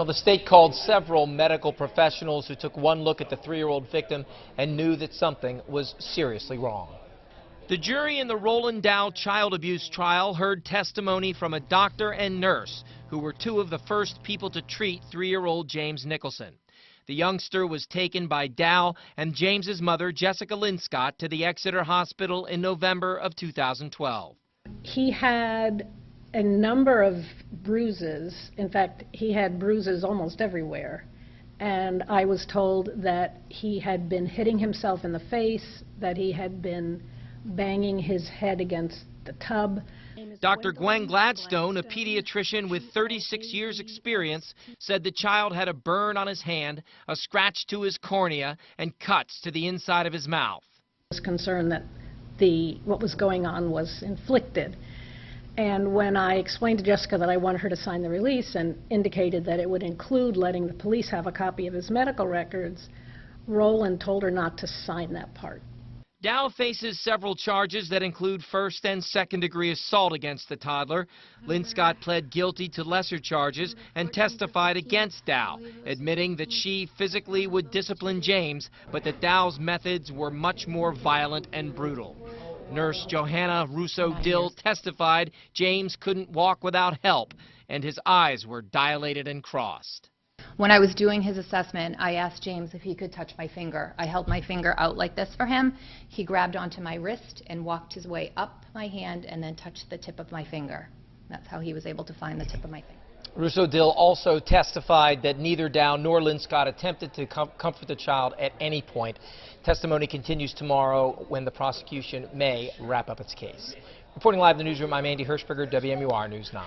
Well, the state called several medical professionals who took one look at the 3-year-old victim and knew that something was seriously wrong. The jury in the Roland Dow child abuse trial heard testimony from a doctor and nurse who were two of the first people to treat 3-year-old James Nicholson. The youngster was taken by Dow and James's mother, Jessica Linscott, to the Exeter Hospital in November of 2012. He had a number of bruises. In fact, he had bruises almost everywhere. And I was told that he had been hitting himself in the face, that he had been banging his head against the tub. Dr. Gwen Gladstone, a pediatrician with 36 years' experience, said the child had a burn on his hand, a scratch to his cornea, and cuts to the inside of his mouth. I was concerned that what was going on was inflicted. And when I explained to Jessica that I wanted her to sign the release and indicated that it would include letting the police have a copy of his medical records, Roland told her not to sign that part. Dow faces several charges that include first and second-degree assault against the toddler. Linscott pled guilty to lesser charges and testified against Dow, admitting that she physically would discipline James, but that Dow's methods were much more violent and brutal. Nurse Johanna Russo-Dill testified James couldn't walk without help, and his eyes were dilated and crossed. When I was doing his assessment, I asked James if he could touch my finger. I held my finger out like this for him. He grabbed onto my wrist and walked his way up my hand and then touched the tip of my finger. That's how he was able to find the tip of my finger. Russo-Dill also testified that neither Dow nor Linscott attempted to comfort the child at any point. Testimony continues tomorrow when the prosecution may wrap up its case. Reporting live in the newsroom, I'm Andy Hirschberger, WMUR News 9.